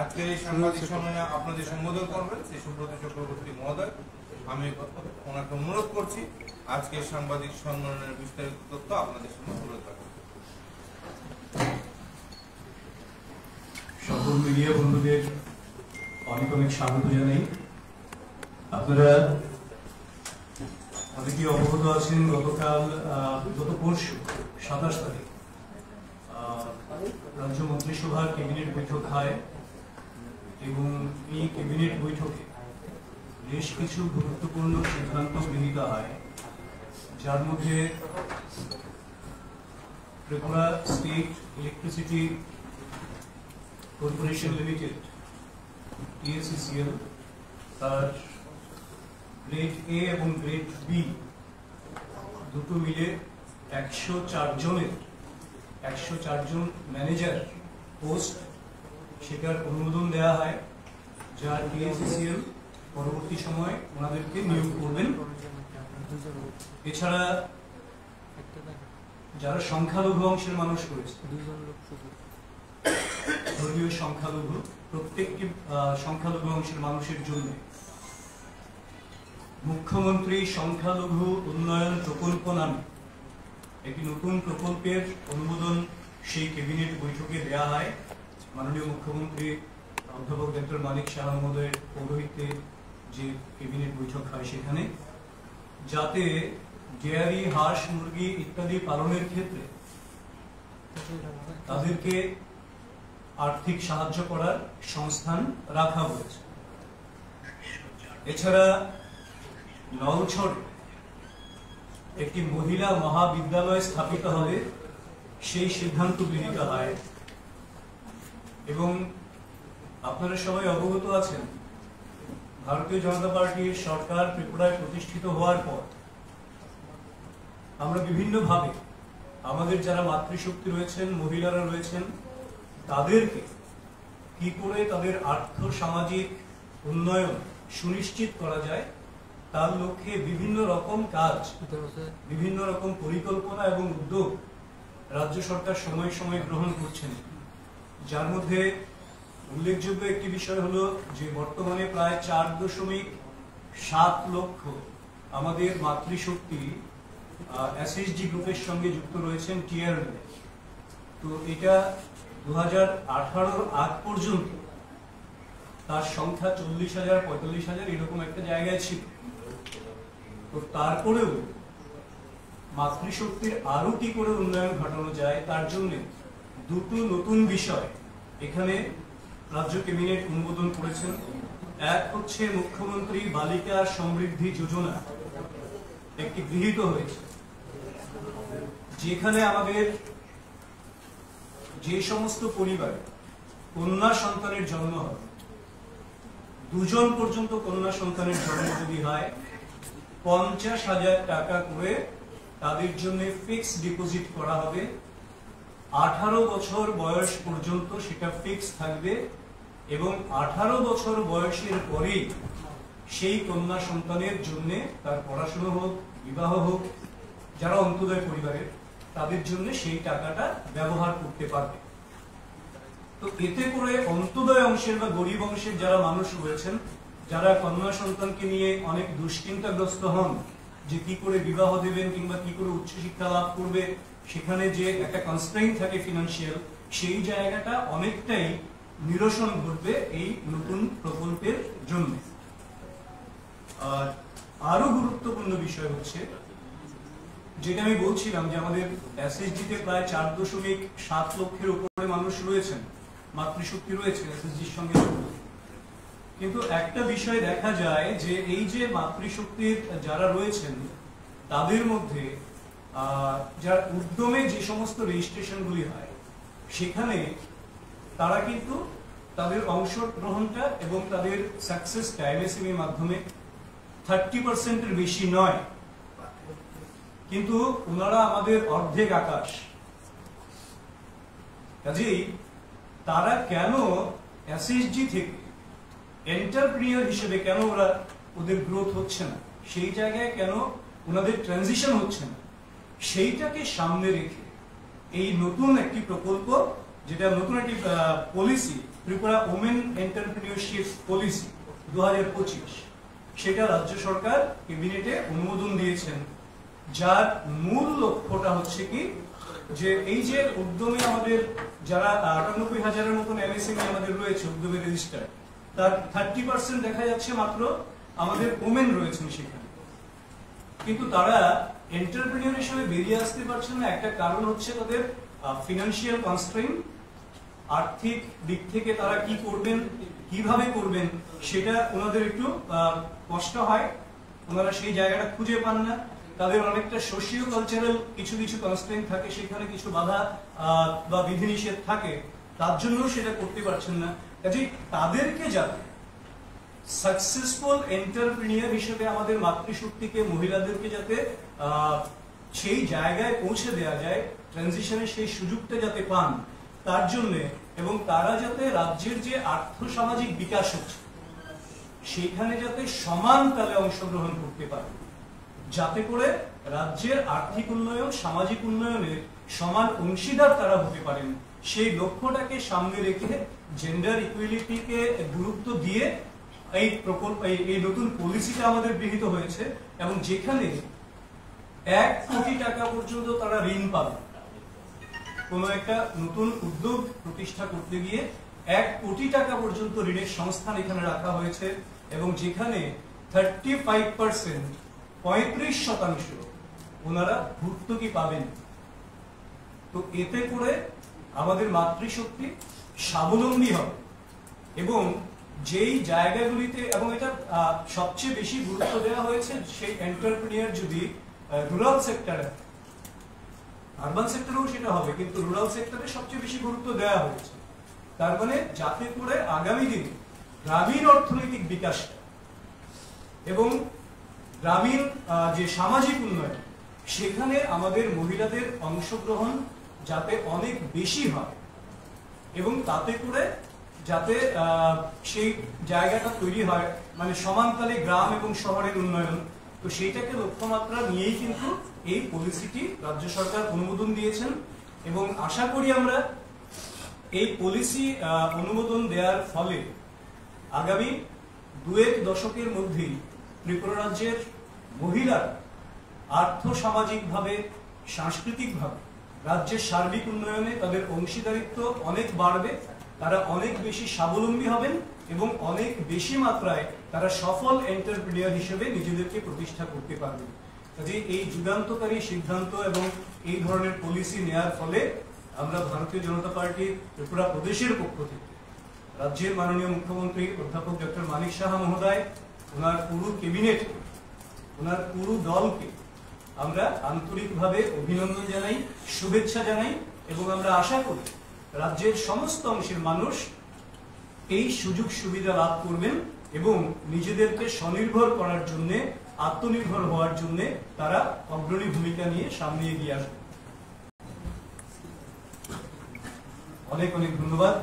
আজকের এই সাংবাদিক সম্মেলনে আপনাদের সম্বোধন করবেন সেই সুব্রত চক্রবর্তী মহোদয়। আমি ওনাকে অনুরোধ করছি আজকের সাংবাদিক সম্মেলনের বিস্তারিত তথ্য আপনাদের সামনে তুলে ধরবেন। সকল মিডিয়া বন্ধুদের অনেক অনেক স্বাগত জানাই। আপনারা অনেকেই অবগত আছেন, গত পরশু 27 তারিখ রাজ্য মন্ত্রিসভার ক্যাবিনেট বৈঠক হয় এবং এই ক্যাবিনেট বৈঠকে বেশ কিছু গুরুত্বপূর্ণ সিদ্ধান্ত গৃহীত হয়, যার মধ্যে Tripura state electricity corporation limited TSECL তার গ্রেড A এবং গ্রেড B দুটো মিলে 104 জন ম্যানেজার পোস্ট সেটার অনুমোদন দেওয়া হয়, যা TSECL পরবর্তী সময় ওনাদেরকে নিয়োগ করবেন। এছাড়া যারা সংখ্যালঘু অংশের মানুষ রয়েছে, ধর্মীয় সংখ্যালঘু, প্রত্যেকটি সংখ্যালঘু অংশের মানুষের জন্য মুখ্যমন্ত্রী সংখ্যালঘু উন্নয়ন প্রকল্প নামে একটি নতুন প্রকল্পের অনুমোদন সেই ক্যাবিনেট বৈঠকে দেওয়া হয়। মাননীয় মুখ্যমন্ত্রী অধ্যাপক ডক্টর মানিক সাহা মহোদয়ের পৌরোহিত্যে যে ক্যাবিনেট বৈঠক হয় সেখানে, যাতে ডেয়ারি, হাঁস, মুরগি ইত্যাদি পালনের ক্ষেত্রে তাদেরকে আর্থিক সাহায্য করার সংস্থান রাখা হয়েছে। এছাড়া নলছড়ে একটি মহিলা মহাবিদ্যালয় স্থাপিত হবে সেই সিদ্ধান্ত গৃহীত হয়। এবং আপনারা সবাই অবগত আছেন, ভারতীয় জনতা পার্টির সরকার ত্রিপুরায় প্রতিষ্ঠিত হওয়ার পর আমরা বিভিন্নভাবে আমাদের যারা মাতৃশক্তি রয়েছেন, মহিলারা রয়েছেন, তাদেরকে কি করে তাদের আর্থ সামাজিক উন্নয়ন সুনিশ্চিত করা যায় তার লক্ষ্যে বিভিন্ন রকম কাজ, বিভিন্ন রকম পরিকল্পনা এবং উদ্যোগ রাজ্য সরকার সময় সময় গ্রহণ করছেন। যার মধ্যে উল্লেখযোগ্য একটি বিষয় হলো যে বর্তমানে প্রায় 4.7 লক্ষ আমাদের মাতৃশক্তি SHG গ্রুপের সঙ্গে যুক্ত রয়েছেন টিআর। তো এটা 2018 আগ পর্যন্ত তার সংখ্যা 40,000, 45,000 এরকম একটা জায়গায় ছিল। তো তারপরেও মাতৃশক্তির আরো কি করে উন্নয়ন ঘটানো যায় তার জন্য দুটো নতুন বিষয় এখানে রাজ্য ক্যাবিনেট অনুমোদন করেছেন। এক হচ্ছে মুখ্যমন্ত্রী বালিকা সমৃদ্ধি যোজনা একটি গৃহীত হয়েছে, যেখানে আমাদের যে সমস্ত পরিবারে কন্যা সন্তানের জন্ম হবে, 2 জন পর্যন্ত কন্যা সন্তানের জন্ম যদি হয়, 50,000 টাকা করে তাদের জন্য ফিক্সড ডিপোজিট করা হবে। 18 বছর বয়স পর্যন্ত সেটা ফিক্স থাকবে এবং 18 বছর বয়সের পরেই সেই কন্যা সন্তানের জন্য তার পড়াশোনা হোক, বিবাহ হোক, যারা অন্তোদয় পরিবারের তাদের জন্য সেই টাকাটা ব্যবহার করতে পারবে। তো এতে করে অন্তোদয় অংশের বা গরিব অংশের যারা মানুষ রয়েছেন, যারা কন্যা সন্তানকে নিয়ে অনেক দুশ্চিন্তাগ্রস্ত হন যে কি করে বিবাহ দেবেন কিংবা কি করে উচ্চশিক্ষা লাভ করবে, সেখানে যে একটা কনস্ট্রেইন থাকে ফিনান্সিয়াল, সেই জায়গাটা অনেকটাই নিরসন ঘটবে এই নতুন প্রকল্পের জন্য। আর আরো গুরুত্বপূর্ণ বিষয় হচ্ছে যেটা আমি বলছিলাম যে আমাদের SHG-তে প্রায় 4.7 লক্ষের উপরে মানুষ রয়েছেন, মাতৃশক্তি রয়েছে SHG-র সঙ্গে। কিন্তু একটা বিষয় দেখা যায় যে এই যে মাতৃশক্তির যারা রয়েছেন তাদের মধ্যে যার উদ্যমে যে সমস্ত রেজিস্ট্রেশনগুলি হয় সেখানে তারা কিন্তু তাদের অংশগ্রহণটা এবং তাদের সাকসেসটা MSME এর মাধ্যমে 30%-এর বেশি নয়, কিন্তু ওনারা আমাদের অর্ধেক আকাশ। কাজেই তারা কেন SHG থেকে এন্টারপ্রিনিয়র হিসেবে কেন ওদের গ্রোথ হচ্ছে না, সেই জায়গায় কেন ওনাদের ট্রানজিশন হচ্ছে না, সেইটাকে সামনে রেখে এই নতুন একটি প্রকল্প, যেটা নতুন একটি policy Tripura women entrepreneurship policy 2025, সেটা রাজ্য সরকার ক্যাবিনেটে অনুমোদন দিয়েছেন, যার মূল লক্ষ্যটা হচ্ছে কি যে এই যে উদ্যমী আমাদের যারা 98,000-এর মতন এমএসএমই আমাদের রয়েছে উদ্যমী রেজিস্টার, তার 30% দেখা যাচ্ছে মাত্র আমাদের ওমেন রয়েছেন সেখানে, কিন্তু তারা এন্টারপ্রেনিউর হিসেবে বেরিয়ে আসতে পারছেন না। একটা কারণ হচ্ছে তাদের ফিনান্সিয়াল কনস্ট্রেইন, আর্থিক দিক থেকে তারা কি করবেন, কিভাবে করবেন, সেটা ওনাদের একটু কষ্ট হয়, ওনারা সেই জায়গাটা খুঁজে পান না। তাদের অনেকটা সোশিও কালচারাল কিছু কিছু কনস্ট্রেইন থাকে, সেখানে কিছু বাধা বা বিধিনিষেধ থাকে, তার জন্য সেটা করতে পারছেন না। কাজেই তাদেরকে যাতে সাকসেসফুল এন্টারপ্রেনিউর হিসেবে আমাদের মাতৃশক্তিকে, মহিলাদেরকে যাতে সেই জায়গায় পৌঁছে দেওয়া যায়, ট্রানজিশনের সেই সুযোগটা যাতে পান, তার জন্য, এবং তারা যাতে রাজ্যের যে আর্থসামাজিক বিকাশ হচ্ছে সেখানে যাতে সমান তালে অংশগ্রহণ করতে পারে, যাতে করে রাজ্যের আর্থিক উন্নয়ন, সামাজিক উন্নয়নের সমান অংশীদার তারা হতে পারেন, সেই লক্ষ্যটাকে সামনে রেখে জেন্ডার ইকুয়ালিটিকে গুরুত্ব দিয়ে এই প্রকল্প, এই নতুন পলিসিটা আমাদের গৃহীত হয়েছে, এবং যেখানে 1 কোটি টাকা পর্যন্ত তারা ঋণ পাবে। কোনো একটা নতুন উদ্যোগ প্রতিষ্ঠা করতে গিয়ে 1 কোটি টাকা পর্যন্ত ঋণের সংস্থান এখানে রাখা হয়েছে, এবং যেখানে 35% 35% ওনারা ভর্তুকি পাবেন। তো এতে করে আমাদের মাতৃশক্তি স্বাবলম্বী হবে, এবং যেই জায়গাগুলিতে, এবং এটা সবচেয়ে বেশি গুরুত্ব দেওয়া হয়েছে সেই এন্টারপ্রেনিউর যদি রুরাল সেক্টরে, আরবান সেক্টরেও সেটা হবে, কিন্তু রুরাল সেক্টরে সবচেয়ে বেশি গুরুত্ব দেওয়া হয়েছে। তার মানে যাতে করে আগামী দিনে গ্রামীণ অর্থনৈতিক বিকাশটা এবং গ্রামীণ যে সামাজিক উন্নয়ন, সেখানে আমাদের মহিলাদের অংশগ্রহণ যাতে অনেক বেশি হয়, এবং তাতে করে যাতে সেই জায়গাটা তৈরি হয়, মানে সমানতালে গ্রাম এবং শহরের উন্নয়ন। তো সেইটাকে লক্ষ্যমাত্রা নিয়েই কিন্তু এই পলিসিটি রাজ্য সরকার অনুমোদন দিয়েছেন, এবং আশা করি আমরা এই পলিসি অনুমোদন দেওয়ার ফলে আগামী 2-1 দশকের মধ্যেই ত্রিপুরা রাজ্যের মহিলারা আর্থসামাজিকভাবে, সাংস্কৃতিকভাবে রাজ্যের সার্বিক উন্নয়নে তাদের অংশীদারিত্ব অনেক বাড়বে, তারা অনেক বেশি স্বাবলম্বী হবেন, এবং অনেক বেশি মাত্রায় তারা সফল এন্টারপ্রেনিউর হিসেবে নিজেদেরকে প্রতিষ্ঠা করতে পারবেন। কাজে এই যুগান্তকারী সিদ্ধান্ত এবং এই ধরনের পলিসি নেওয়ার ফলে আমরা ভারতীয় জনতা পার্টি ত্রিপুরা প্রদেশের পক্ষ থেকে রাজ্যের মাননীয় মুখ্যমন্ত্রী অধ্যাপক ডক্টর মানিক সাহা মহোদয়, ওনার পুরো ক্যাবিনেট, ওনার পুরো দলকে আমরা আন্তরিকভাবে অভিনন্দন জানাই, শুভেচ্ছা জানাই, এবং আমরা আশা করি রাজ্যের সমস্ত অংশের মানুষ এই সুযোগ সুবিধা লাভ করবেন, এবং নিজেদেরকে স্বনির্ভর করার জন্য, আত্মনির্ভর হওয়ার জন্য তারা অগ্রণী ভূমিকা নিয়ে সামনে এগিয়ে আসবে। অনেক অনেক ধন্যবাদ।